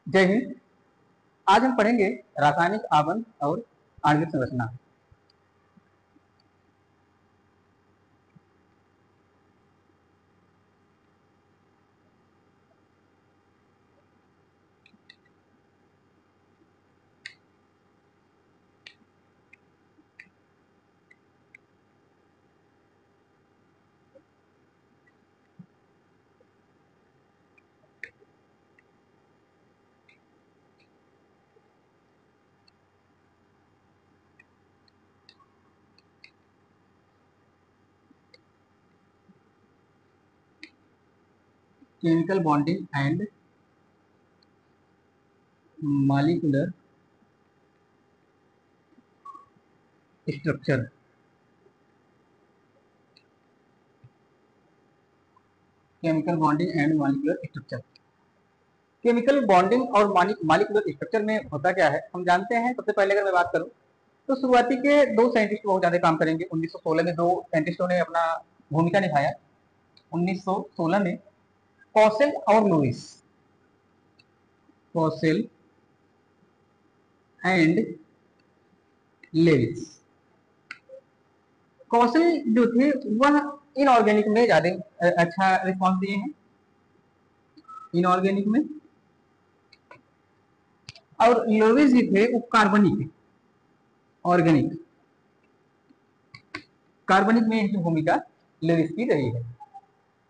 जय हिंद। आज हम पढ़ेंगे रासायनिक आबंध और आणविक संरचना। Chemical bonding and molecular structure. Chemical bonding and molecular structure. Chemical bonding और मॉलिक्यूलर स्ट्रक्चर में होता क्या है हम जानते हैं। सबसे पहले अगर मैं बात करूं तो शुरुआती के दो साइंटिस्ट बहुत ज्यादा काम करेंगे। 1916 में दो साइंटिस्टों ने अपना भूमिका निभाया। 1916 में कौशल और लुईस, कौशल एंड लेविस। कौशल जो थे वह इनऑर्गेनिक में ज्यादा अच्छा रिस्पॉन्स दिए हैं, इनऑर्गेनिक में। और लोविस जी थे वो कार्बनिक, ऑर्गेनिक, कार्बनिक में इनकी भूमिका लोविस की रही है।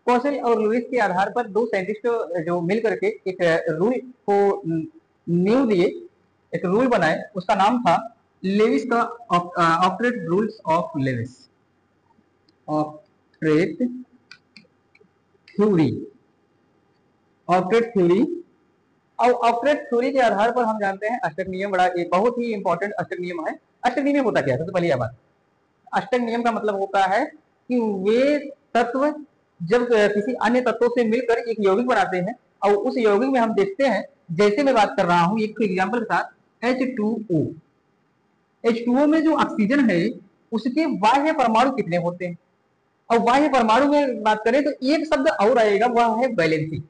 कौशल और लुईस के आधार पर दो साइंटिस्ट जो मिल करके एक रूल को नींव दिए, एक रूल बनाए, उसका नाम था लेविस का octet rules of Lewis, octet theory, octet theory. और ऑक्ट्रेट थ्योरी के आधार पर हम जानते हैं अष्टक नियम बड़ा बहुत ही इंपॉर्टेंट अष्टक नियम है। अष्टक नियम होता क्या है सबसे पहले यह बात। अष्टक नियम का मतलब होता है कि वे तत्व जब किसी अन्य तत्वों से मिलकर एक यौगिक बनाते हैं और उस यौगिक में हम देखते हैं, जैसे मैं बात कर रहा हूं एक एग्जाम्पल के साथ, H2O। H2O में जो ऑक्सीजन है उसके बाह्य परमाणु कितने होते हैं। और बाह्य परमाणु में बात करें तो एक शब्द और आएगा, वह है वैलेंसी।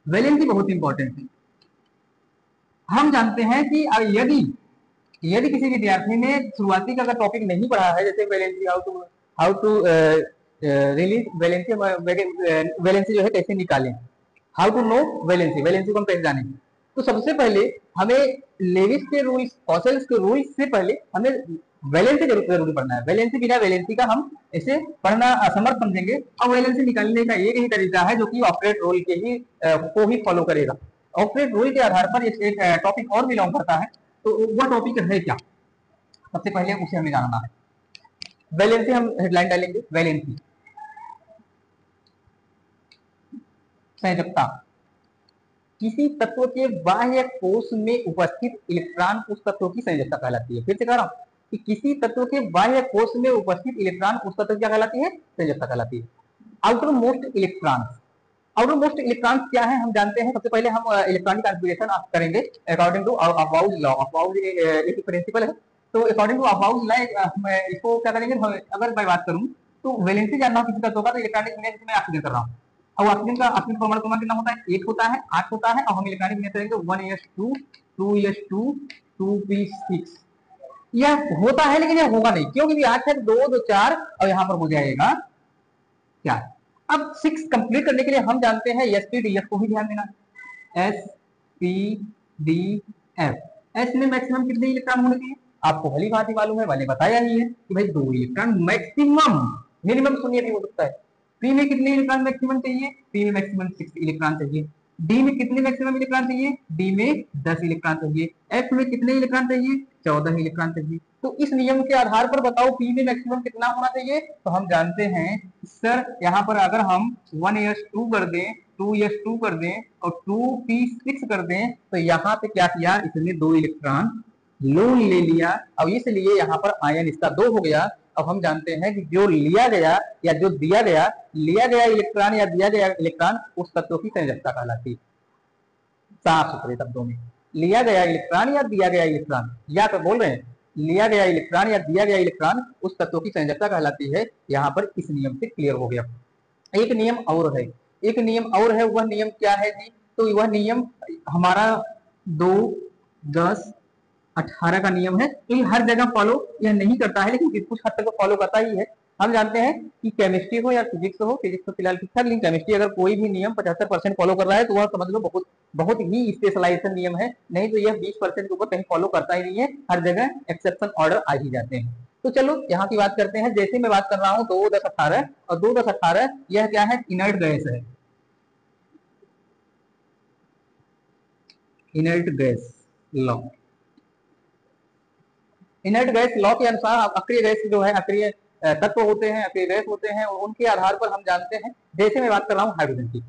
वैलेंसी बहुत इंपॉर्टेंट है। हम जानते हैं कि यदि यदि किसी विद्यार्थी ने शुरुआती का अगर टॉपिक नहीं पढ़ा है, जैसे valency, how to release valency, valency जो है कैसे निकालें, how to know valency, valency को हम कैसे जानें, तो सबसे पहले हमें लेविस के रूल्स, कौशल के रूल्स से पहले हमें वैलेंसी जरूरी पढ़ना है। वैलेंसी बिना वैलेंसी का हम इसे पढ़ना असमर्थ समझेंगे। और वैलेंसी निकालने का एक ही तरीका है जो कि ऑक्ट्रेट रूल के ही को ही फॉलो करेगा। ऑक्ट्रेट रूल के आधार पर एक टॉपिक और बिलोंग करता है, तो वह टॉपिक है क्या, सबसे पहले उसे हमें जानना है। वैलेंसी हम हेडलाइन डालेंगे, वैलेंसी संयोजकता। किसी तत्व के बाह्य कोश में उपस्थित इलेक्ट्रॉन उस तत्व की संयोजकता कहलाती है। फिर से कह रहा हूं कि किसी तत्व के बाह्य कोश में उपस्थित इलेक्ट्रॉन उस तत्व क्या कहलाती है, संयोजकता कहलाती है। Outer most electron, outer most electron क्या है हम जानते हैं। सबसे पहले हम इलेक्ट्रॉनिक कॉन्फ़िगरेशन करेंगे अकॉर्डिंग टू अफबाउज लॉ। अफबाउज एक प्रिंसिपल है, तो अकॉर्डिंग टू अफबाउज लॉ इसको क्या करेंगे। अगर मैं बात करूं तो वैलेंसी जानना हो किसी तत्व का, तो इलेक्ट्रॉनिक में ऑक्सीजन कर रहा हूं। और ऑक्सीजन का ऑक्सीजन परमाणु क्रमांक कितना होता है, 1 होता है, 8 होता है। और हम इलेक्ट्रॉनिक में करेंगे 1s2 2s2 2p6। यह होता है लेकिन यह होगा नहीं, क्योंकि 8 है, 2 2 4 और यहां पर हो जाएगा क्या। अब 6 कंप्लीट करने के लिए हम जानते हैं एस पी डी एफ को भी ध्यान देना। S P D F, S में मैक्सिमम कितने इलेक्ट्रॉन होने चाहिए आपको भली भांति मालूम है, मैंने बताया ही है कि भाई 2 इलेक्ट्रॉन मैक्सिमम, मिनिमम शून्य भी हो सकता है। पी में कितने इलेक्ट्रॉन मैक्सिमम चाहिए, पी में मैक्सिमम 6 इलेक्ट्रॉन चाहिए। डी में कितने मैक्सिमम इलेक्ट्रॉन चाहिए, डी में 10 इलेक्ट्रॉन चाहिए। एफ में कितने इलेक्ट्रॉन चाहिए, 14 इलेक्ट्रॉन चाहिए। तो इस नियम के आधार पर बताओ पी में मैक्सिमम कितना होना चाहिए। तो हम जानते हैं सर यहाँ पर अगर हम 1s2 कर दें, 2s2 कर दें और 2p6 कर दें, तो यहाँ पे क्या किया, इसने 2 इलेक्ट्रॉन लोन ले लिया और इसलिए यहाँ पर आयन इसका 2 हो गया। अब हम जानते हैं कि जो लिया गया या जो दिया गया इलेक्ट्रॉन या दिया गया इलेक्ट्रॉन उस तत्व की संयोजकता कहलाती है। साफ सुथरे शब्दों में, लिया गया इलेक्ट्रॉन या दिया गया इलेक्ट्रॉन, या तो बोल रहे हैं लिया गया इलेक्ट्रॉन या दिया गया इलेक्ट्रॉन उस तत्व की संयोजकता कहलाती है। यहाँ पर इस नियम से क्लियर हो गया। एक नियम और है, एक नियम और है, वह नियम क्या है जी, तो वह नियम हमारा 2, 10, 18 का नियम है। तो ये हर जगह फॉलो यह नहीं करता है, लेकिन कुछ हद तक फॉलो करता ही है। हम जानते हैं कि केमिस्ट्री हो या फिजिक्स हो, फिजिक्स तो फिलहाल ठीक था, लेकिन केमिस्ट्री अगर कोई भी नियम 75% फॉलो कर रहा है तो वह समझ लो बहुत बहुत ही स्पेशलाइजेशन नियम है, नहीं तो यह 20% के ऊपर कहीं फॉलो करता ही नहीं है, हर जगह एक्सेप्शन ऑर्डर आ ही जाते हैं। तो चलो यहाँ की बात करते हैं। जैसे मैं बात कर रहा हूँ 2, 10, 18 और 2, 10, 18 यह क्या है, इनर्ट गैस है, inert gas law. Inert gas law के अनुसार अक्रिय गैस जो है, अक्रिय तत्व होते हैं, अक्रिय गैस होते हैं, और उनके आधार पर हम जानते हैं। जैसे मैं बात कर रहा हूँ हाइड्रोजन की,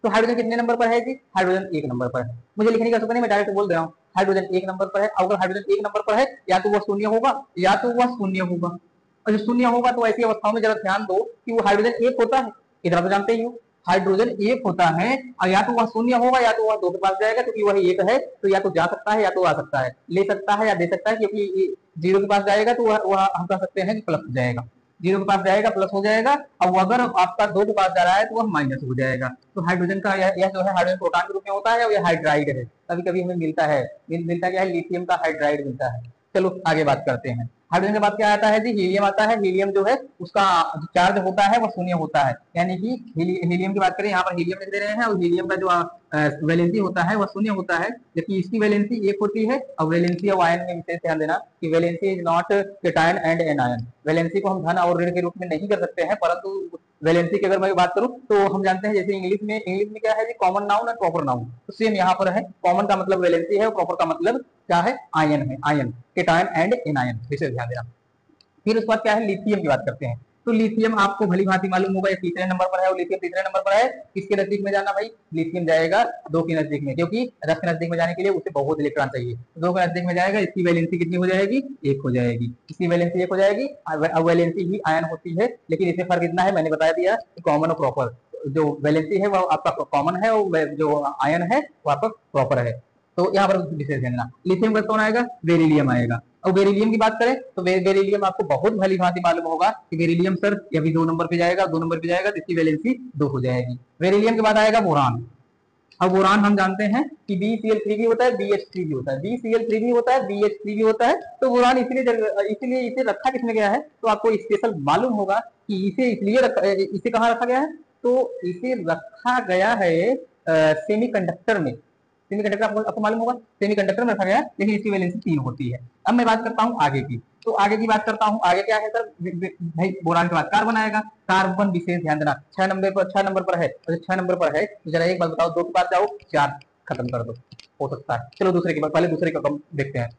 तो हाइड्रोजन कितने नंबर पर है जी, हाइड्रोजन 1 नंबर पर है। मुझे लिखने का सोचा नहीं, मैं डायरेक्ट बोल दे रहा हूँ, हाइड्रोजन 1 नंबर पर है। अगर हाइड्रोजन 1 नंबर पर है, या तो वह शून्य होगा या तो वह शून्य होगा। और जो शून्य होगा तो ऐसी अवस्थाओं में जरा ध्यान दो कि वो हाइड्रोजन 1 होता है, इतना तो जानते ही हो, हाइड्रोजन 1 होता है, और या तो वह शून्य होगा या तो वह 2 के पास जाएगा, क्योंकि वह 1 है तो या तो जा सकता है या तो आ सकता है, ले सकता है या दे सकता है, क्योंकि 0 के पास जाएगा तो वह हम कह सकते हैं कि प्लस हो जाएगा, 0 के पास जाएगा प्लस हो जाएगा, और अगर आपका 2 के पास जा रहा है तो वह माइनस हो जाएगा। तो हाइड्रोजन का यह जो है हाइड्रोजन प्रोटॉन के रूप में होता है, और यह हाइड्राइड है। कभी कभी हमें मिलता है, मिलता क्या है, लिथियम का हाइड्राइड मिलता है। चलो आगे बात करते हैं। हाइड्रोजन के बाद क्या आता है जी, हीलियम आता है। हीलियम जो है उसका जो चार्ज होता है वो शून्य होता है, यानी कि हीलियम की बात करें, यहाँ पर हीलियम लिख दे रहे हैं, और हीलियम का जो वैलेंसी होता है वह शून्य होता है, जबकि इसकी वैलेंसी 1 होती है। और वैलेंसी ऑफ आयन में विशेष ध्यान देना कि valency is not cation and anion. Valency को हम धन और ऋण के रूप में नहीं कर सकते हैं, परंतु वैलेंसी की अगर मैं बात करूं तो हम जानते हैं, जैसे इंग्लिश में क्या है जी, कॉमन नाउन और प्रॉपर नाउन, तो सेम यहाँ पर है। कॉमन का मतलब वैलेंसी है और प्रॉपर का मतलब क्या है, आयन है, आयन, केटायन एंड एनायन, विशेष ध्यान देना। फिर उसके बाद क्या है, लिथियम की बात करते हैं। तो लिथियम आपको भली भांति मालूम होगा, ये तीसरे नंबर पर है, और लिथियम तीसरे नंबर पर है। किसके नजदीक में जाना भाई, लिथियम जाएगा 2 के नजदीक में, क्योंकि 10 के नजदीक में जाने के लिए उसे बहुत इलेक्ट्रॉन चाहिए। 2 के नजदीक में जाएगा, इसकी वैलेंसी कितनी हो जाएगी, 1 हो जाएगी, इसकी वैलेंसी 1 हो जाएगी। अब वैलेंसी ही आयन होती है, लेकिन इसमें फर्क इतना है, मैंने बता दिया, कॉमन और प्रॉपर। जो वैलेंसी है वो आपका कॉमन है, और जो आयन है वो आपका प्रॉपर है। तो यहाँ पर विशेष ध्यान देना। लिथियम का कौन आएगा, बेरिलियम आएगा। और बेरिलियम की बात करें तो बेरिलियम आपको बहुत भली भांति मालूम होगा कि बेरिलियम सर ये भी 2 नंबर पे जाएगा, 2 नंबर पे जाएगा, तो इसकी वैलेंसी 2 हो जाएगी। बेरिलियम के बाद आएगा बोरान। अब बोरान हम जानते हैं कि BeCl3 भी होता है, BH3 भी होता है, BeCl3 भी होता है, BH3 भी होता है। तो बोरान इसलिए इसे रखा किसमें गया है, तो आपको स्पेशल मालूम होगा कि इसे कहाँ रखा गया है, तो इसे रखा गया है सेमीकंडक्टर में। सेमीकंडक्टर आपको मालूम होगा, सेमीकंडक्टर में रखा गया, लेकिन इसकी वैलेंसी 3 होती है। अब मैं बात करता हूँ आगे की, तो आगे की बात करता हूँ, आगे क्या है सर, भाई बोरान के बाद कार्बन आएगा। कार्बन विशेष ध्यान देना, 6 नंबर पर है, तो 6 नंबर पर है, तो जरा एक बात बताओ, 2 के पास जाओ, 4 खत्म कर दो, हो सकता है। चलो दूसरे के पास, पहले दूसरे का कम देखते हैं।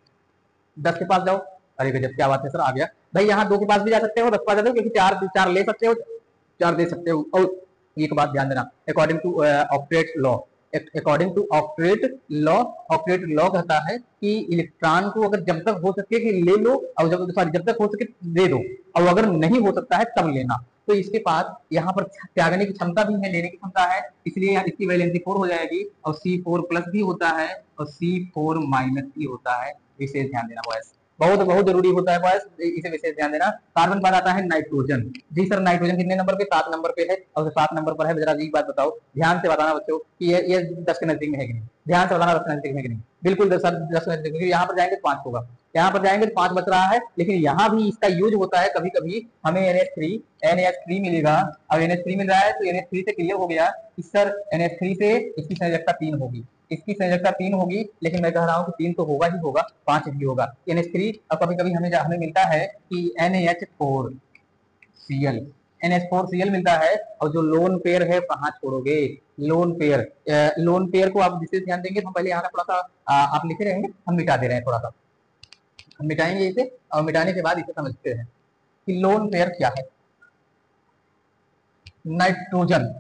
10 के पास जाओ, अरे गजब क्या बात है सर, आ गया भाई। यहाँ 2 के पास भी जा सकते हो, 10 के पास जाते हो, क्योंकि 4 ले सकते हो, 4 दे सकते हो। और एक बात ध्यान देना, according to octet law, according to octet law कहता है कि इलेक्ट्रॉन को अगर जब तक हो सके कि ले लो, और जब तक हो सके दे दो, और अगर नहीं हो सकता है तब लेना। तो इसके पास यहाँ पर त्यागने की क्षमता भी है, लेने की क्षमता है, इसलिए इसकी वैलेंसी 4 हो जाएगी, और C4+ भी होता है, और C4- भी होता है। विशेष ध्यान देना बॉयस, बहुत बहुत जरूरी होता है बॉयस, इसे विशेष ध्यान देना। कार्बन बाद आता है नाइट्रोजन। जी सर, नाइट्रोजन कितने नंबर पे, 7 नंबर पे है, और 7 नंबर पर है। जरा एक बात बताओ, ध्यान से बताना बच्चों कि ये 10 के नजदीक में है कि नहीं, ध्यान से बताना 10 के नजदीक में कि नहीं। बिल्कुल 10 के नजदीक, यहाँ पर जाएंगे तो 5 होगा, यहाँ पर जाएंगे तो 5 बच रहा है, लेकिन यहाँ भी इसका यूज होता है। कभी कभी हमें NH3 मिलेगा, अब NH3 मिल रहा है, तो NH3 से क्लियर हो गया कि सर NH3 से इसकी संयोजकता 3 होगी, इसकी संयोजकता 3 होगी, लेकिन मैं कह रहा हूँ कि 3 तो होगा ही होगा, 5 भी होगा। NH3, अब कभी कभी हमें मिलता है कि NH4Cl मिलता है, और जो लोन पेयर है कहाँ छोड़ोगे, लोन पेयर को आप विशेष ध्यान देंगे। हम पहले यहाँ का थोड़ा सा आप लिखे रहेंगे, हम मिटा दे रहे हैं, थोड़ा सा हम मिटाएंगे इसे, और मिटाने के बाद इसे समझते हैं कि लोन पेयर क्या है। नाइट्रोजन,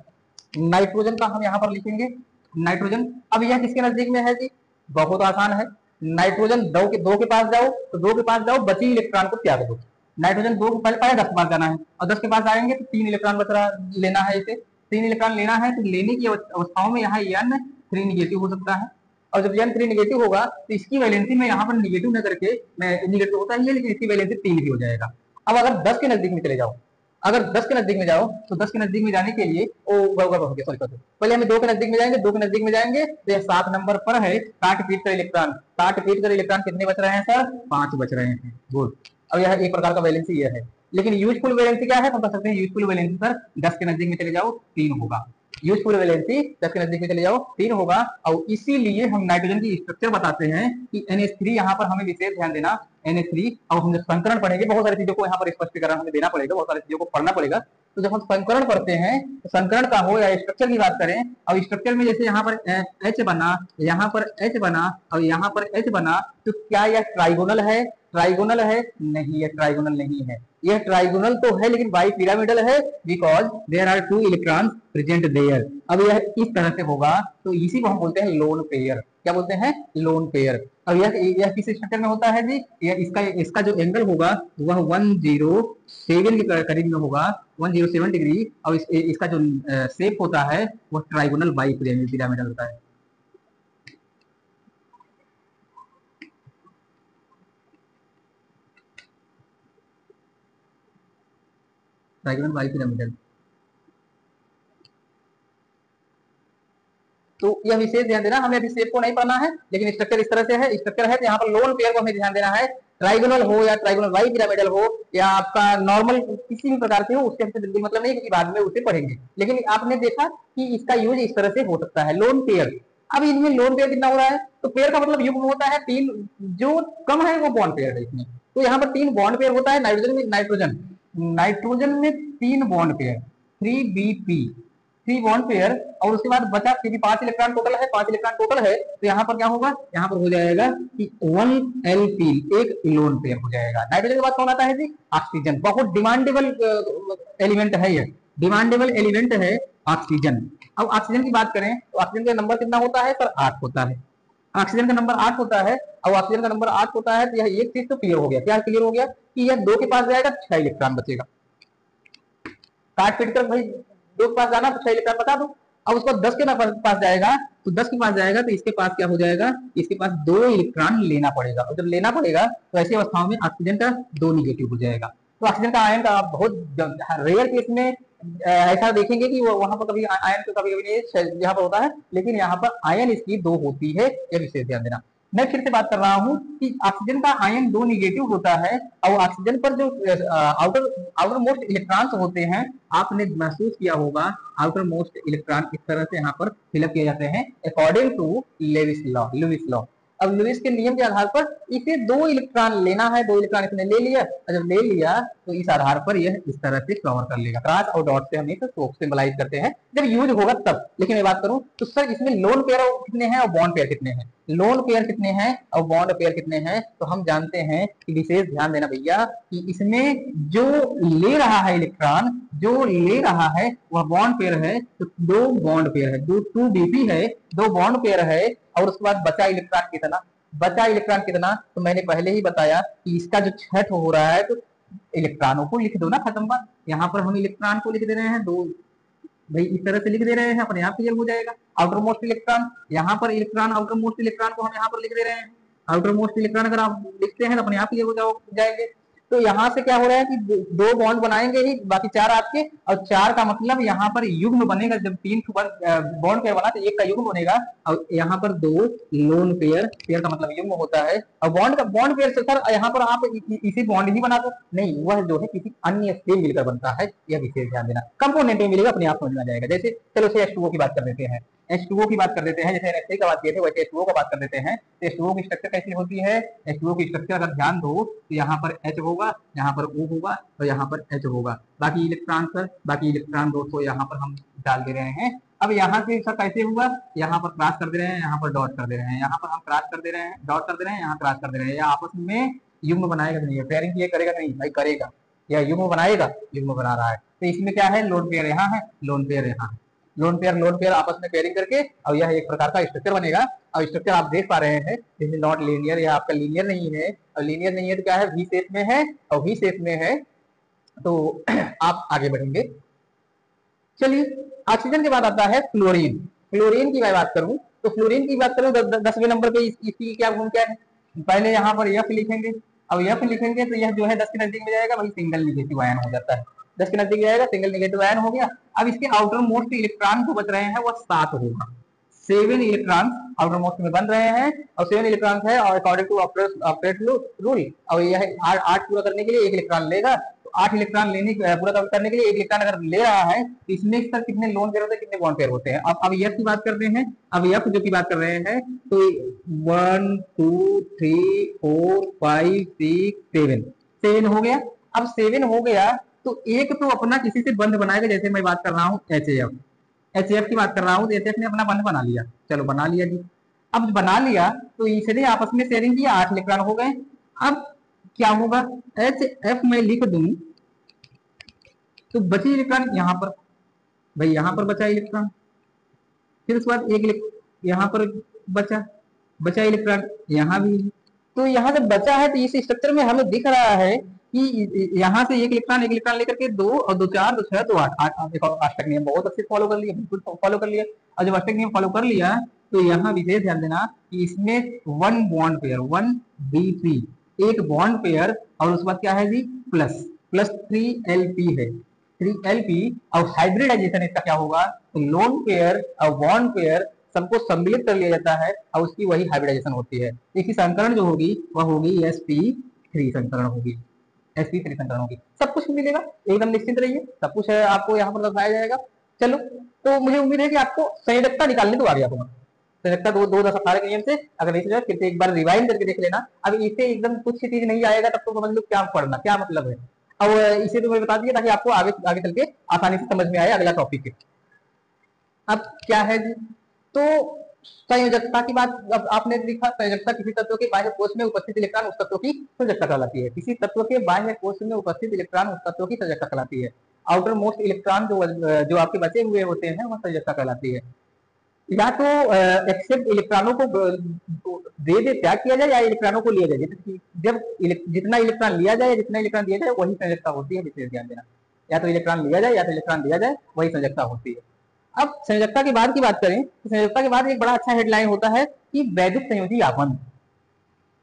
नाइट्रोजन का हम यहाँ पर लिखेंगे नाइट्रोजन। अब यह किसके नजदीक में है जी, बहुत आसान है। नाइट्रोजन 2 के पास जाओ, तो 2 के पास जाओ, बची इलेक्ट्रॉन को त्याग दो। नाइट्रोजन 2 पहले पहले 10 के पास जाना है, और 10 के पास आएंगे तो 3 इलेक्ट्रॉन बच रहा, लेना है इसे, 3 इलेक्ट्रॉन लेना है। तो लेने की अवस्थाओं में यहाँ N3 निगेटिव हो सकता है, और जब N3 निगेटिव होगा तो इसकी वैलेंसी में यहाँ पर निगेटिव न करके, मैं निगेटिव होता ही है, लेकिन इसकी वैलेंसी 3 भी हो जाएगा। अब अगर 10 के नजदीक में चले जाओ, अगर 10 के नजदीक में जाओ तो 10 के नजदीक में जाने के लिए सॉरी सॉरी, पहले हमें 2 के नजदीक में जाएंगे, 2 के नजदीक में जाएंगे तो यह 7 नंबर पर है, 60 फीट का इलेक्ट्रॉन, 60 फीट का इलेक्ट्रॉन कितने बच रहे हैं सर? 5 बच रहे हैं। गुड। अब यह एक प्रकार का वैलेंसी यह है, लेकिन यूजफुल वैलेंसी क्या है? हम कह सकते हैं यूजफुल वैलेंसी सर 10 के नजदीक में चले जाओ 3 होगा। यूजफुल वैलेंसी 10 के नजदीक में चले जाओ 3 होगा। और इसीलिए हम नाइट्रोजन की स्ट्रक्चर बताते हैं कि NH3 यहाँ पर हमें विशेष ध्यान देना, NH3। और हम जब संकरण पढ़ेंगे बहुत सारी चीजों को यहाँ पर स्पष्टीकरण हमें देना पड़ेगा, बहुत सारी चीजों को पढ़ना पड़ेगा। तो जब हम संकरण पढ़ते हैं तो संकरण का हो या स्ट्रक्चर की बात करें, और स्ट्रक्चर में जैसे यहाँ पर H बना, यहाँ पर H बना और यहाँ पर H बना, तो क्या यह ट्राइगोनल है? ट्राइगोनल है? नहीं, यह ट्राइगोनल नहीं है। यह ट्राइगोनल तो है लेकिन बाई पिरामिडल है, because there are 2 electrons present there. अब यह इस तरह से होगा तो इसी को हम बोलते हैं लोन पेयर। क्या बोलते हैं? Lone pair. अब यह किस स्ट्रक्चर में होता है जी? यह इसका जो एंगल होगा वह 107 के करीब में होगा, 107 डिग्री। और इसका जो शेप होता है वह ट्राइगोनल बाई पिरामिडल होता है। Trigonal bi pyramidal. तो यह विशेष ध्यान देना, हमें अभी शेप को नहीं पढ़ना है, लेकिन स्ट्रक्चर इस तरह से है। स्ट्रक्चर है तो यहाँ पर लोन पेयर को हमें ध्यान देना है। ट्राइगोनल हो या ट्राइगोनल बाई पिरामिडल हो या आपका नॉर्मल किसी भी प्रकार से हो, उसके हमसे बिल्कुल मतलब नहीं, क्योंकि बाद में उसे पढ़ेंगे। लेकिन आपने देखा कि इसका यूज इस तरह से हो सकता है, लोन पेयर। अब इनमें लोन पेयर कितना हो रहा है? तो पेयर का मतलब युग्म होता है 3, जो कम है वो बॉन्ड पेयर है इसमें। तो यहाँ पर 3 बॉन्ड पेयर होता है नाइट्रोजन में। नाइट्रोजन में 3 bond pair, 3BP, 3 bond pair. और उसके बाद बचा, क्योंकि 5 इलेक्ट्रॉन टोटल है, 5 इलेक्ट्रॉन टोटल है, तो यहाँ पर क्या होगा? यहाँ पर हो जाएगा कि 1LP, एक लोन पेयर हो जाएगा। नाइट्रोजन के बाद कौन आता है जी? ऑक्सीजन। बहुत डिमांडेबल एलिमेंट है, यह डिमांडेबल एलिमेंट है ऑक्सीजन। अब ऑक्सीजन की बात करें तो ऑक्सीजन का नंबर कितना होता है सर? 8 होता है। ऑक्सीजन का नंबर 8 होता है। और ऑक्सीजन का नंबर 8 होता है तो यह एक चीज तो क्लियर हो गया। क्या क्लियर हो गया? कि यह 2 के पास जाएगा 6 इलेक्ट्रॉन बचेगा। काट पीट कर भाई 2 के पास जाना तो 6 इलेक्ट्रॉन बता दो। अब उसको 10 के पास जाएगा, तो 10 के पास जाएगा तो इसके पास क्या हो जाएगा? इसके पास 2 इलेक्ट्रॉन लेना पड़ेगा। और जब लेना पड़ेगा तो ऐसी अवस्थाओं में ऑक्सीजन का 2 निगेटिव हो जाएगा। तो ऑक्सीजन का आयन का आप बहुत रेयर केस में ऐसा देखेंगे कि वहां पर कभी आयन तो कभी कभी यहाँ पर होता है, लेकिन यहाँ पर आयन इसकी 2 होती है, यह विशेष ध्यान देना। मैं फिर से बात कर रहा हूँ कि ऑक्सीजन का आयन 2 निगेटिव होता है। और ऑक्सीजन पर जो आउटर मोस्ट इलेक्ट्रॉन्स होते हैं, आपने महसूस किया होगा आउटर मोस्ट इलेक्ट्रॉन इस तरह से यहाँ पर फिलअप किए जाते हैं अकॉर्डिंग टू लुईस लॉ। अब लुईस के नियम के आधार पर इसे 2 इलेक्ट्रॉन लेना है, 2 इलेक्ट्रॉन इसने ले लिया, और जब ले लिया तो इस आधार पर यह इस तरह से कवर कर लेगा। क्रॉस और डॉट से हम इसे सिंबलाइज करते हैं जब यूज होगा तब। लेकिन मैं बात करूं तो सर इसमें लोन पेयर कितने हैं और बॉन्ड पेयर कितने हैं? लोन पेयर कितने हैं और बॉन्ड पेयर कितने हैं? तो हम जानते हैं कि विशेष ध्यान देना भैया कि इसमें जो ले रहा है इलेक्ट्रॉन, जो ले रहा है वह बॉन्ड पेयर है, तो 2 बॉन्ड पेयर है, 2BP है, 2 बॉन्ड पेयर है। और उसके बाद बचा इलेक्ट्रॉन कितना? बचा इलेक्ट्रॉन कितना? तो मैंने पहले ही बताया कि इसका जो छठ हो रहा है, तो इलेक्ट्रॉनों को लिख दो ना, खत्म बात। यहाँ पर हम इलेक्ट्रॉन को लिख दे रहे हैं 2, भाई इस तरह से लिख दे रहे हैं, अपने आप क्लियर हो जाएगा। आउटर मोस्ट इलेक्ट्रॉन, यहाँ पर इलेक्ट्रॉन, आउटर मोस्ट इलेक्ट्रॉन को हम यहाँ पर लिख दे रहे हैं। आउटर मोस्ट इलेक्ट्रॉन अगर आप लिखते हैं तो अपने आप क्लियर हो जाएंगे। तो यहाँ से क्या हो रहा है कि 2 बॉन्ड बनाएंगे ही, बाकी 4 आपके। और 4 का मतलब यहाँ पर युग्म बनेगा। जब 3 बॉन्ड पेयर बना तो 1 का युग्म बनेगा, और यहाँ पर 2 लोन पेयर, पेयर का मतलब युग्म होता है। और बॉन्ड पेयर से सर यहाँ पर आप इसी बॉन्ड ही बना दो, नहीं, वह जो है किसी अन्य से मिलकर बनता है, यह विशेष ध्यान देना। कंपोनेंट में मिलेगा, अपने आप समझ में आ जाएगा। जैसे चलो से H2O की बात कर देते हैं, H2O की बात कर देते हैं, जैसे NH3 का बात किए थे वैसे H2O का बात कर देते हैं। तो H2O की स्ट्रक्चर कैसी होती है? H2O की स्ट्रक्चर अगर ध्यान दो तो यहाँ पर H होगा, यहाँ पर O होगा और यहाँ पर H होगा। बाकी इलेक्ट्रॉन दोस्तों यहाँ पर हम डाल दे रहे हैं। अब यहाँ से सर कैसे हुआ? यहाँ पर क्रॉस कर दे रहे हैं, यहाँ पर डॉट कर दे रहे हैं, यहाँ पर हम क्रॉस कर दे रहे हैं, डॉट कर दे रहे हैं, यहाँ क्रॉस कर दे रहे हैं। या आपस में युग्म बनाएगा नहीं, पेयरिंग ये करेगा नहीं भाई, करेगा या युग्म बनाएगा, युग्म बना रहा है। तो इसमें क्या है? लोन पेयर यहाँ है, लोन पेयर यहाँ है, लोन पेयर आपस में पेयरिंग करके, और यह एक प्रकार का स्ट्रक्चर बनेगा। और स्ट्रक्चर आप देख पा रहे हैं, दिस इज नॉट लीनियर, या आपका लीनियर नहीं है। और लीनियर नहीं है तो क्या है? वी शेप में है, और वी शेप में है तो आप आगे बढ़ेंगे। चलिए ऑक्सीजन के बाद आता है फ्लोरीन। फ्लोरीन की मैं बात करूं तो फ्लोरीन की बात करूं 10वें नंबर पे इसकी क्या भूमिका है? पहले यहाँ पर F लिखेंगे, अब F लिखेंगे तो यह जो है 10 के नजदीक में जाएगा, वही सिंगल निगेटिव आयन हो जाता है। 10 के नजदीक जाएगा, सिंगल नेगेटिव आयन हो गया। अब इसके आउटर मोस्ट इलेक्ट्रॉन जो बच रहे हैं वो 7 होगा। 7 इलेक्ट्रॉन आउटर मोस्ट में बन रहे हैं और 7 इलेक्ट्रॉन है और अकॉर्डिंग टू ऑपरेट रूल। और यह 8 पूरा करने के लिए 1 इलेक्ट्रॉन लेगा। तो 8 इलेक्ट्रॉन पूरा करने के लिए 1 इलेक्ट्रॉन अगर ले रहा है तो इसमें सर कितने लोन पेयर होते हैं, कितने बॉन्ड पेयर होते हैं। अब यह की बात करते हैं। अब यह जो की बात कर रहे हैं तो 1 2 3 4 5 6 7 हो गया। अब 7 हो गया तो एक तो अपना किसी से बंध बनाएगा, जैसे मैं बात कर रहा हूँ एच की बात कर रहा हूँ। एच ने अपना बंध बना लिया, चलो बना लिया जी। अब बना लिया तो इसने आपस में शेयरिंग किया, 8 इलेक्ट्रॉन हो गए। अब क्या होगा, एच एफ में लिख दूं तो बची इलेक्ट्रॉन यहाँ पर, भाई यहाँ पर बचा इलेक्ट्रॉन, फिर उसके बाद एक यहाँ पर बचा बचा इलेक्ट्रॉन यहाँ भी। तो यहाँ जब बचा है तो इस स्ट्रक्चर में हमें दिख रहा है कि यहाँ से एक इलेक्ट्रॉन लेकर के 2 और 2 4 2 6 2 8 देखो अष्टक नियम बहुत अच्छे फॉलो कर लिया, बिल्कुल फॉलो कर लिया। और जब अष्टक नियम फॉलो कर लिया तो यहाँ विशेष ध्यान देना कि इसमें 1 बॉन्ड पेयर 1b3 एक बॉन्ड पेयर और उसके बाद क्या है जी प्लस 3lp है 3lp। और हाइब्रिडाइजेशन इसका क्या होगा, तो लोन पेयर और बॉन्ड पेयर सबको सम्मिलित कर लिया जाता है और उसकी वही हाइब्रिडाइजेशन होती है। इसकी संकरण जो होगी वह होगी sp3 संकरण होगी, sp3 संकरण होगी। सब कुछ मिलेगा, एकदम निश्चिंत रहिए, सब कुछ है आपको यहाँ पर बताया जाएगा। चलो तो मुझे उम्मीद है कि आपको संयोजकता निकालने तो आ गया होगा। संयोजकता 2 के नियम से अगर नहीं समझा फिर से एक बार रिवाइंड करके देख लेना। अब इसे एकदम कुछ चीज नहीं आएगा तब तो समझ लो क्या पढ़ना क्या मतलब है। अब इसे तो मैं बता दिया ताकि आपको आगे आगे चल के आसानी से समझ में आए अगला टॉपिक। अब क्या है जी, तो संयोजकता की बात अब आपने लिखा, संयोजकता किसी तत्व के बाह्य कोश में उपस्थित इलेक्ट्रॉन उस तत्व की संयोजकता कहलाती है। किसी तत्व के बाह्य कोश में उपस्थित इलेक्ट्रॉन उस तत्व की संयोजकता कहलाती है। आउटर मोस्ट इलेक्ट्रॉन जो आपके बचे हुए होते हैं वह संयोजकता कहलाती है। या तो एक्सेप्ट इलेक्ट्रॉनों को दे त्याग किया जाए या इलेक्ट्रॉनों को लिया जाए। जब जितना इलेक्ट्रॉन लिया जाए जितना इलेक्ट्रॉन दिया जाए वही संयोजकता होती है, विशेष ध्यान देना। या तो इलेक्ट्रॉन लिया जाए या तो इलेक्ट्रॉन दिया जाए वही संयोजकता होती है। अब संयोजकता के बाद की बात करें तो संयोजकता के बाद एक बड़ा अच्छा हेडलाइन होता है कि वैद्युत संयोजी आबंध।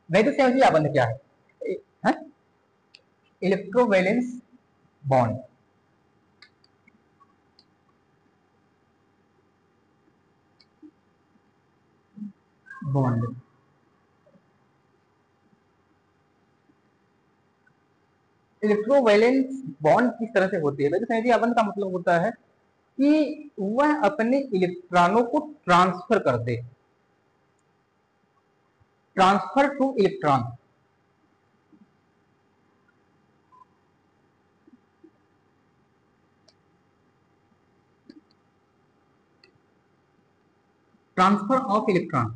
वैद्युत संयोजी आबंध क्या है? इलेक्ट्रोवैलेंस बॉन्ड। बॉन्ड इलेक्ट्रोवैलेंस बॉन्ड किस तरह से होती है? वैद्युत संयोजी आबंध का मतलब होता है कि वह अपने इलेक्ट्रॉनों को ट्रांसफर कर दे, transfer to electron. Transfer of electron,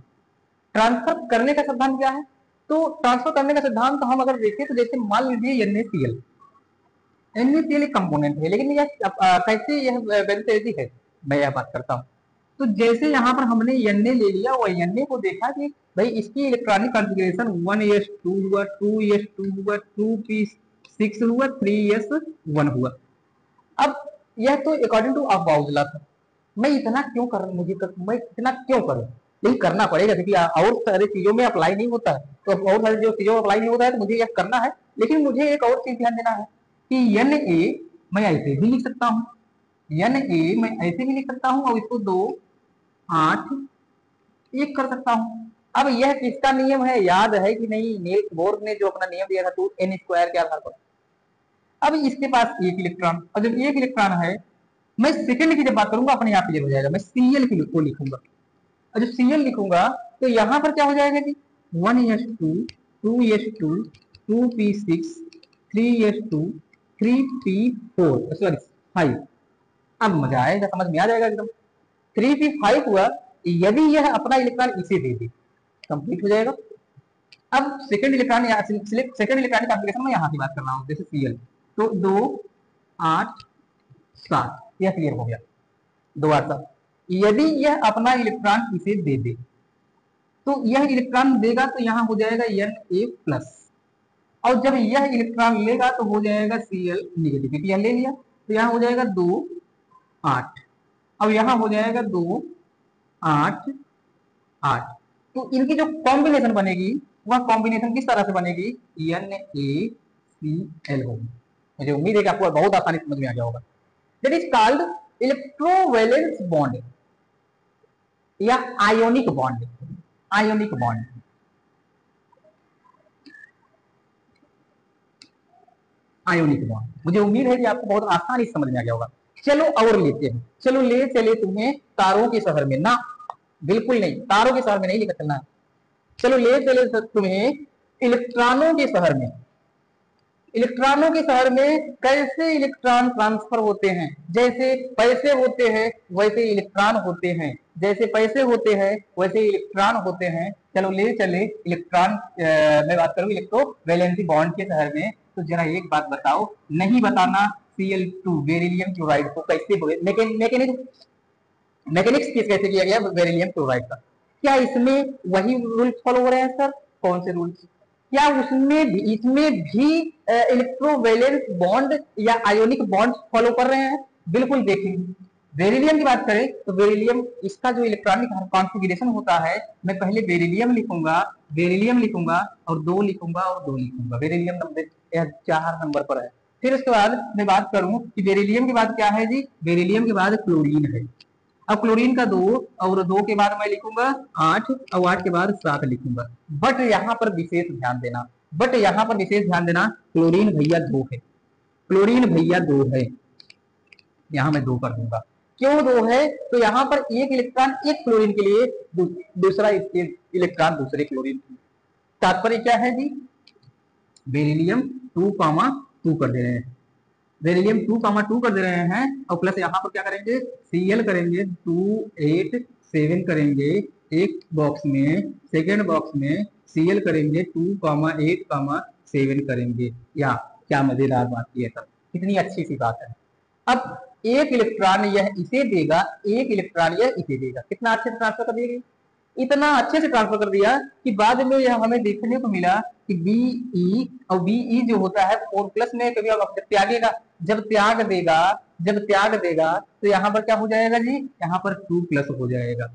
transfer करने का सिद्धांत क्या है? तो ट्रांसफर करने का सिद्धांत तो हम अगर देखें तो जैसे मान लीजिए NaCl, NaCl एक कंपोनेंट है, लेकिन यह कैसे यह वैद्युत है मैं यह बात करता हूँ। तो जैसे यहाँ पर हमने Na ले लिया और Na को देखा कि भाई इसकी इलेक्ट्रॉनिक कॉन्फ़िगरेशन 1s2 हुआ, 2s2 हुआ, 2p6 हुआ, 3s1 हुआ। अब यह तो अकॉर्डिंग टू अबाउजला था। मैं इतना क्यों कर मैं इतना क्यों करूं? यही करना पड़ेगा क्योंकि और सारी चीजों में अप्लाई नहीं होता है। तो और सारी जो चीजों में अप्लाई नहीं होता है तो मुझे यह करना है। लेकिन मुझे एक और चीज ध्यान देना है कि Na मैं ऐसे भी लिख सकता हूँ, Na मैं ऐसे भी लिख सकता हूँ और इसको 2 8 1 कर सकता हूँ। अब यह किसका नियम है याद है कि नहीं? नील्स बोर ने जो अपना नियम दिया था 2n² के आधार पर। अब इसके पास एक इलेक्ट्रॉन और जब एक इलेक्ट्रॉन है, मैं सेकंड की जब बात करूंगा अपने आप क्लियर हो जाएगा। मैं Cl को लिखूंगा और जब Cl लिखूंगा तो यहां पर क्या हो जाएगा जी 1s2 2s2 2p6 3s2 3p4 sorry 5। अब मजा आएगा, समझ में आ जाएगा एकदम। 3p5 हुआ, यदि यह अपना इलेक्ट्रॉन इसे दे दे कंप्लीट हो जाएगा। अब second electron second electronic configuration में यहां की बात कर रहा हूं, जैसे Cl तो 2 8 7 यह क्लियर हो गया। 2 8 7 यदि यह अपना इलेक्ट्रॉन इसे दे दे तो यह इलेक्ट्रॉन देगा तो यहां हो जाएगा Na+, और जब यह इलेक्ट्रॉन लेगा तो हो जाएगा Cl नेगेटिव, क्योंकि यह ले लिया तो यहां हो जाएगा 2 8। अब यहां हो जाएगा 2 8 8। तो इनकी जो कॉम्बिनेशन बनेगी वह कॉम्बिनेशन किस तरह से बनेगी? NaCl होगी। मुझे उम्मीद है कि आपको बहुत आसानी समझ में आ गया होगा। दैट इज कॉल्ड इलेक्ट्रोवैलेंस बॉन्ड या ionic bond. Ionic bond, ionic bond, मुझे उम्मीद है कि आपको बहुत आसानी से समझ में आ गया होगा। चलो और लेते हैं, चलो ले चले तुम्हें तारों के शहर में ना, बिल्कुल नहीं, तारों के शहर में नहीं लेकर चलना। चलो ले चले तुम्हें इलेक्ट्रॉनों के शहर में। इलेक्ट्रॉनों के शहर में कैसे इलेक्ट्रॉन ट्रांसफर होते हैं, जैसे पैसे होते हैं वैसे इलेक्ट्रॉन होते हैं, जैसे पैसे होते हैं वैसे इलेक्ट्रॉन होते हैं। चलो ले चले इलेक्ट्रॉन, मैं बात करूं इलेक्ट्रो वैलेंसी बॉन्ड के शहर में। तो जरा एक बात बताओ, नहीं बताना Cl2 बेरिलियम क्लोराइड को कैसे मैकेनिक्स कैसे किया गया बेरिलियम क्लोराइड का। क्या इसमें वही रूल फॉलो हो रहे हैं सर? कौन से रूल्स? क्या इसमें भी इलेक्ट्रोवैलेंस बॉन्ड या आयोनिक बॉन्ड फॉलो कर रहे हैं? बिल्कुल। देखेंगे बेरिलियम की बात करें तो बेरिलियम, इसका जो इलेक्ट्रॉनिक कॉन्फ़िगरेशन होता है, मैं पहले बेरिलियम लिखूंगा और 2 लिखूंगा और 2 लिखूंगा। बेरिलियम नंबर 4 नंबर पर है। फिर उसके बाद मैं बात करूं कि बेरिलियम के बाद क्या है जी, बेरिलियम के बाद क्लोरीन है। अब क्लोरीन का 2 और 2 के बाद मैं लिखूंगा 8 और 8 के बाद 7 लिखूंगा। बट यहाँ पर विशेष ध्यान देना, क्लोरीन भैया 2 है, क्लोरीन भैया 2 है, यहाँ मैं 2 कर दूंगा। क्यों 2 है? तो यहाँ पर एक इलेक्ट्रॉन एक क्लोरीन के लिए, दूसरा इलेक्ट्रॉन दूसरे क्लोरीन के लिए। तात्पर्य क्या है जी, बेरिलियम 2,2 कर दे रहे हैं, बेरिलियम 2,2 कर दे रहे हैं और प्लस यहाँ पर क्या करेंगे, Cl करेंगे 2, 8, 7 करेंगे एक बॉक्स में, सेकेंड बॉक्स में Cl करेंगे 2, 8, 7 करेंगे। या क्या मजेदार बात है सर, कितनी अच्छी सी बात है। अब एक इलेक्ट्रॉन यह इसे देगा, एक इलेक्ट्रॉन यह इसे देगा। कितना अच्छे से ट्रांसफर कर दिया, इतना अच्छे से ट्रांसफर कर दिया कि बाद में यह हमें देखने को मिला कि Be और Be जो होता है 4+ में कभी त्यागेगा, जब त्याग देगा तो यहाँ पर क्या हो जाएगा जी, यहाँ पर 2+ हो जाएगा।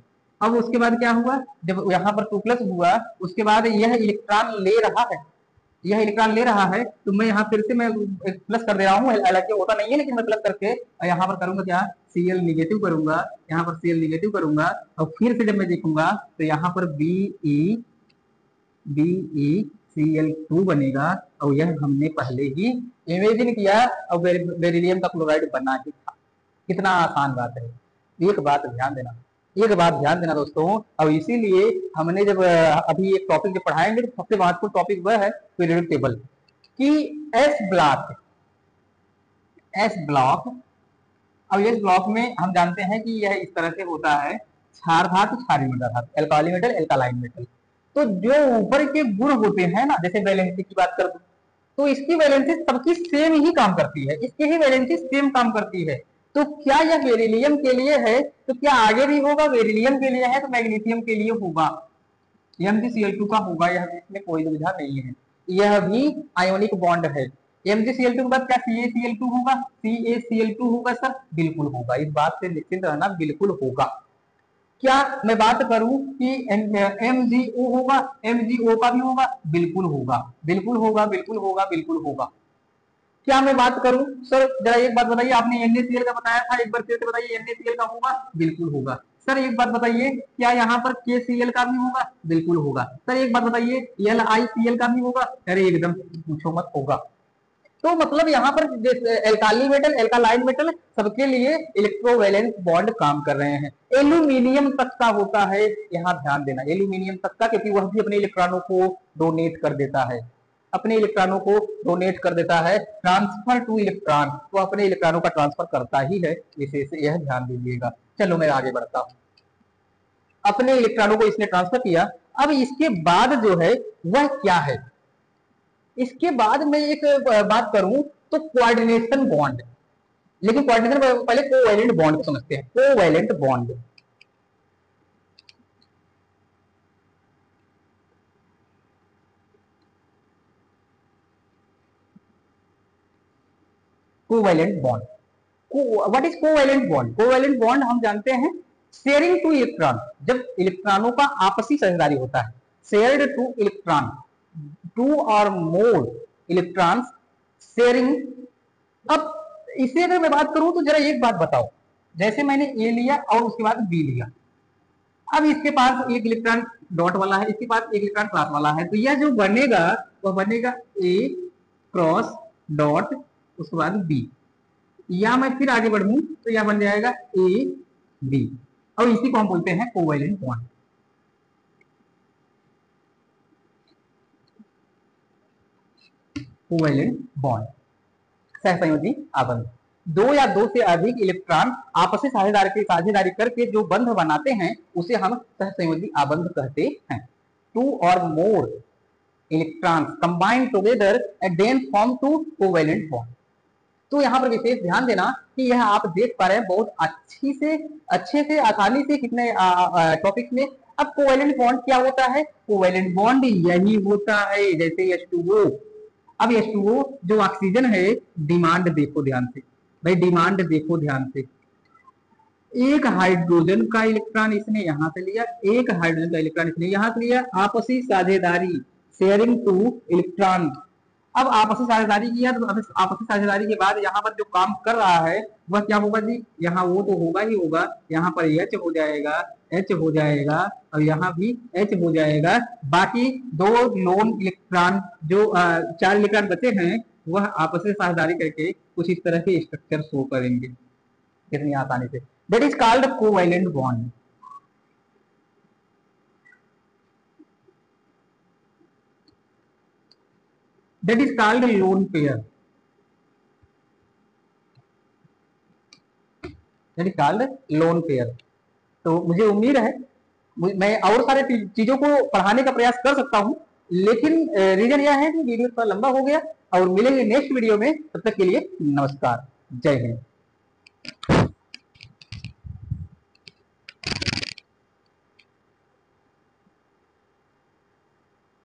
अब उसके बाद क्या हुआ, जब यहाँ पर 2+ हुआ, उसके बाद यह इलेक्ट्रॉन ले रहा है, तो मैं यहाँ फिर से मैं प्लस कर दे रहा हूँ, हालांकि होता नहीं है लेकिन मैं प्लस करके यहाँ पर करूंगा क्या, Cl निगेटिव करूंगा, यहाँ पर Cl निगेटिव करूंगा और फिर से जब मैं देखूंगा तो यहाँ पर BeCl2 बनेगा और यह हमने पहले ही इमेजिन किया और बेरिलियम का क्लोराइड बना ही था। कितना आसान बात है। एक बात ध्यान देना दोस्तों, और इसीलिए हमने जब अभी एक टॉपिक जो पढ़ाएंगे तो सबसे महत्वपूर्ण टॉपिक वह है पीरियोडिक टेबल कि एस ब्लॉक में हम जानते हैं कि यह इस तरह से होता है, क्षार धातु क्षारीय धातु, एल्काली मेटल एल्कालाइन मेटल। तो जो ऊपर के गुण होते हैं ना, जैसे वैलेंसी की बात कर तो इसकी वैलेंसी सबकी सेम ही काम करती है, इसकी ही वैलेंसी सेम काम करती है। तो क्या यह बेरिलियम के लिए है, तो क्या आगे भी होगा, बेरिलियम के लिए है तो मैग्नीशियम के लिए होगा, MgCl2 का होगा, यह इसमें कोई दुविधा नहीं है। यह भी आयोनिक बॉन्ड है। MgCl2 के बाद क्या CaCl2 होगा, CaCl2 होगा सर, बिल्कुल होगा, इस बात से निश्चिंत रहना, बिल्कुल होगा। क्या मैं बात करूं कि MgO होगा, MgO का भी होगा, बिल्कुल होगा। क्या मैं बात करूं सर, जरा एक बात बताइए, आपने NaCl का बताया था, एक बार फिर से बताइए, NaCl का होगा, बिल्कुल होगा। सर एक बात बताइए, क्या यहाँ पर KCl का भी होगा, बिल्कुल होगा। सर एक बात बताइए, LiCl का भी होगा, अरे एकदम पूछो मत, होगा। तो मतलब यहाँ पर एल्काली मेटल एल्कालाइन मेटल सबके लिए इलेक्ट्रोवैलेंस बॉन्ड काम कर रहे हैं। एल्यूमिनियम तक का होता है, यहाँ ध्यान देना, एल्यूमिनियम तक का, क्योंकि वह भी अपने इलेक्ट्रॉनों को डोनेट कर देता है, ट्रांसफर टू इलेक्ट्रॉन, तो अपने इलेक्ट्रॉनों का ट्रांसफर करता ही है, विशेष यह ध्यान दीजिएगा। चलो मैं आगे बढ़ता हूँ, अपने इलेक्ट्रॉनों को इसने ट्रांसफर किया। अब इसके बाद जो है वह क्या है, इसके बाद मैं एक बात करूं तो कोऑर्डिनेशन बॉन्ड, लेकिन कोऑर्डिनेशन पहले कोवैलेंट बॉन्ड को समझते हैं। Covalent bond, what is covalent bond? Covalent bond हम जानते हैं शेयरिंग टू इलेक्ट्रॉन, जब इलेक्ट्रॉनों का आपसी साझेदारी होता है, शेयर्ड टू इलेक्ट्रॉन, 2 और मोर इलेक्ट्रॉन्स शेयरिंग अब इससे अगर मैं बात करूं तो जरा एक बात बताओ, जैसे मैंने ए लिया और उसके बाद बी लिया, अब इसके पास एक इलेक्ट्रॉन डॉट वाला है, इसके पास एक इलेक्ट्रॉन क्लास वाला है, तो यह जो बनेगा वह बनेगा ए क्रॉस डॉट उसके बाद बी, या मैं फिर आगे बढ़ूं तो यह बन जाएगा ए बी, और इसी को हम बोलते हैं कोवैलेंट बॉन्ड। कोवैलेंट बॉन्ड, सहसंयोजी आबंध, दो या दो से अधिक इलेक्ट्रॉन आपस में साझेदारी करके जो बंध बनाते हैं उसे हम सहसंयोजी आबंध कहते हैं। टू और more electrons combine together and then form two covalent bond. तो यहाँ पर विशेष ध्यान देना कि यह आप देख पा रहे हैं बहुत अच्छे से आसानी से कितने टॉपिक में। अब कोवैलेंट बॉन्ड क्या होता है? कोवैलेंट बॉन्ड यही होता है जैसे H2O। अब H2O जो ऑक्सीजन है, डिमांड देखो ध्यान से भाई, डिमांड देखो ध्यान से, एक हाइड्रोजन का इलेक्ट्रॉन इसने यहां से लिया, एक हाइड्रोजन का इलेक्ट्रॉन इसने यहां से लिया, आपसी साझेदारी, शेयरिंग टू इलेक्ट्रॉन। अब आपसी साझेदारी किया तो आपसी साझेदारी के बाद यहाँ पर जो काम कर रहा है वह क्या होगा जी, यहाँ वो तो होगा ही होगा, यहाँ पर H हो जाएगा, H हो जाएगा और यहाँ भी H हो जाएगा। बाकी दो लोन इलेक्ट्रॉन जो 4 इलेक्ट्रॉन बचे हैं वह आपस में साझेदारी करके कुछ इस तरह के स्ट्रक्चर शो करेंगे कितनी आसानी से। That is called covalent bond. That is called lone pair. That is called lone pair. तो मुझे उम्मीद है मैं और सारे चीजों को पढ़ाने का प्रयास कर सकता हूं, लेकिन रीजन यह है कि वीडियो थोड़ा लंबा हो गया। और मिलेंगे नेक्स्ट वीडियो में, तब तक के लिए नमस्कार, जय हिंद।